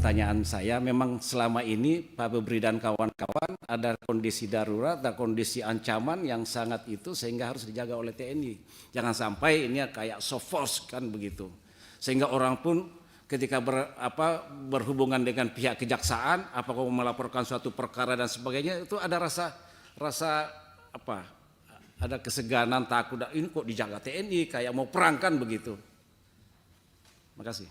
pertanyaan saya, memang selama ini Pak Febri dan kawan-kawan ada kondisi darurat, ada kondisi ancaman yang sangat itu sehingga harus dijaga oleh TNI. Jangan sampai ini kayak soft force kan begitu. Sehingga orang pun ketika berhubungan dengan pihak kejaksaan, apakah melaporkan suatu perkara dan sebagainya, itu ada rasa ada keseganan, takut, ini kok dijaga TNI kayak mau perang kan begitu. Terima kasih.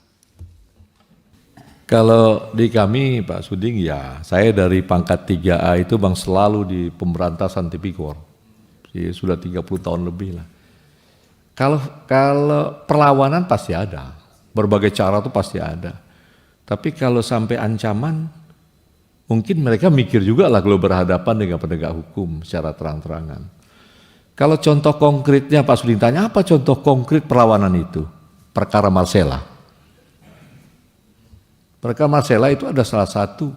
Kalau di kami Pak Suding ya, saya dari pangkat 3A itu Bang selalu di pemberantasan tipikor. Sudah 30 tahun lebih lah. Kalau perlawanan pasti ada, berbagai cara itu pasti ada. Tapi kalau sampai ancaman, mungkin mereka mikir juga lah kalau berhadapan dengan penegak hukum secara terang-terangan. Kalau contoh konkretnya Pak Suding tanya, apa contoh konkret perlawanan itu? Perkara Marcella. Perkara Marcella itu ada salah satu,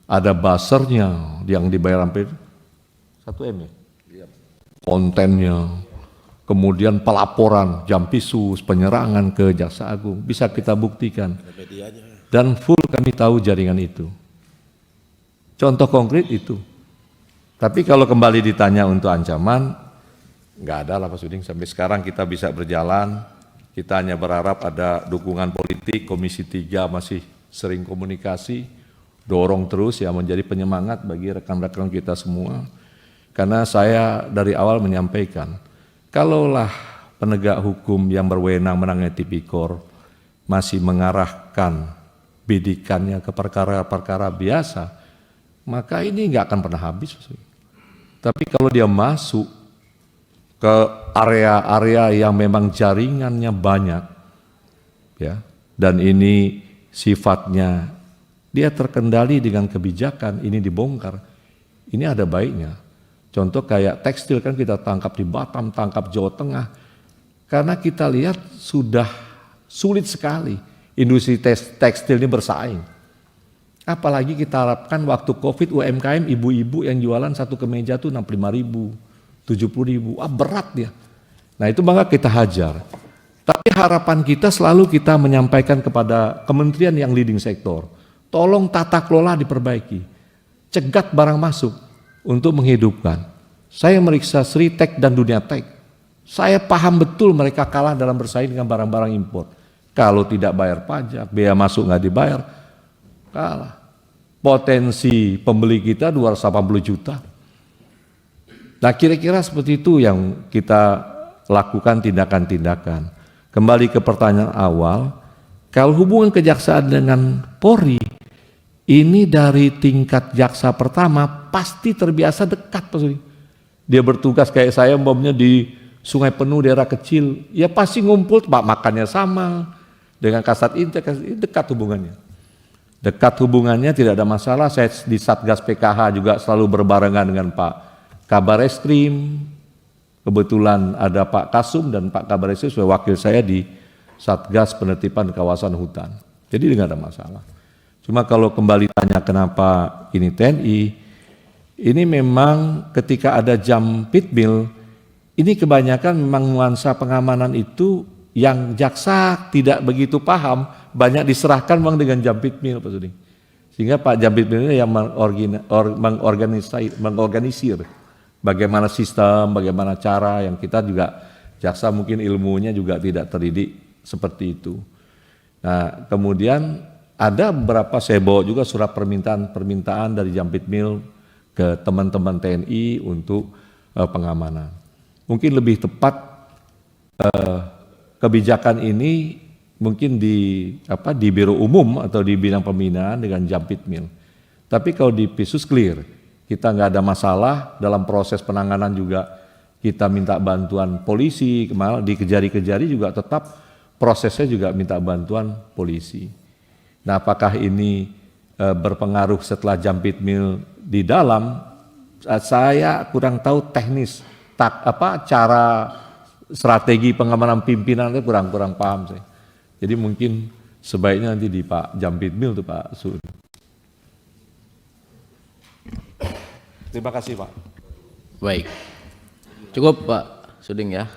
ada buzzer-nya yang dibayar hampir 1 M ya? Kontennya, kemudian pelaporan, jampisus, penyerangan ke Jaksa Agung, bisa kita buktikan. Dan full kami tahu jaringan itu. Contoh konkret itu. Tapi kalau kembali ditanya untuk ancaman, nggak ada lah Pak Suding. Sampai sekarang kita bisa berjalan, kita hanya berharap ada dukungan politik, Komisi 3 masih sering komunikasi, dorong terus ya menjadi penyemangat bagi rekan-rekan kita semua. Karena saya dari awal menyampaikan, kalaulah penegak hukum yang berwenang menangani tipikor masih mengarahkan bidikannya ke perkara-perkara biasa, maka ini nggak akan pernah habis. Tapi kalau dia masuk ke area-area yang memang jaringannya banyak, ya, dan ini sifatnya dia terkendali dengan kebijakan, ini dibongkar, ini ada baiknya. Contoh kayak tekstil kan kita tangkap di Batam, tangkap Jawa Tengah, karena kita lihat sudah sulit sekali industri tekstil ini bersaing. Apalagi kita harapkan waktu Covid UMKM ibu-ibu yang jualan satu kemeja tuh 65.000, 70.000, berat dia. Nah itu maka kita hajar. Tapi harapan kita selalu kita menyampaikan kepada kementerian yang leading sektor, tolong tata kelola diperbaiki, cegat barang masuk untuk menghidupkan. Saya meriksa Sritek dan Dunia Tek, saya paham betul mereka kalah dalam bersaing dengan barang-barang impor. Kalau tidak bayar pajak, biaya masuk nggak dibayar, kalah. Potensi pembeli kita 280 juta. Nah kira-kira seperti itu yang kita lakukan tindakan-tindakan. Kembali ke pertanyaan awal, kalau hubungan kejaksaan dengan Polri, ini dari tingkat jaksa pertama pasti terbiasa dekat Pak Suding. Dia bertugas kayak saya umpamanya di Sungai Penuh daerah kecil, ya pasti ngumpul, Pak makannya sama, dengan Kasat Intel dekat hubungannya. Dekat hubungannya tidak ada masalah, saya di Satgas PKH juga selalu berbarengan dengan Pak Kabar Eskrim. Kebetulan ada Pak Kasum dan Pak Kabar Eskrim sebagai wakil saya di Satgas Penertiban Kawasan Hutan. Jadi tidak ada masalah. Cuma kalau kembali tanya kenapa ini TNI, ini memang ketika ada jam pitmil, ini kebanyakan memang nuansa pengamanan itu yang jaksa tidak begitu paham, banyak diserahkan memang dengan jam pitmil Pak Suding. Sehingga Pak Jampitmil ini yang mengorganisir bagaimana sistem, bagaimana cara yang kita juga jaksa mungkin ilmunya juga tidak terdidik seperti itu. Nah kemudian ada beberapa saya bawa juga surat permintaan dari Jampitmil ke teman-teman TNI untuk pengamanan. Mungkin lebih tepat kebijakan ini mungkin di Biro Umum atau di bidang pembinaan dengan Jampitmil. Tapi kalau di Pisus clear. Kita nggak ada masalah dalam proses penanganan juga kita minta bantuan polisi, kemarin dikejari-kejari juga tetap prosesnya juga minta bantuan polisi. Nah apakah ini berpengaruh setelah Jampitmil di dalam, saya kurang tahu teknis, cara strategi pengamanan pimpinan itu kurang paham saya. Jadi mungkin sebaiknya nanti di Pak Jampitmil tuh Pak Sud. Terima kasih Pak. Baik, cukup Pak Suding ya.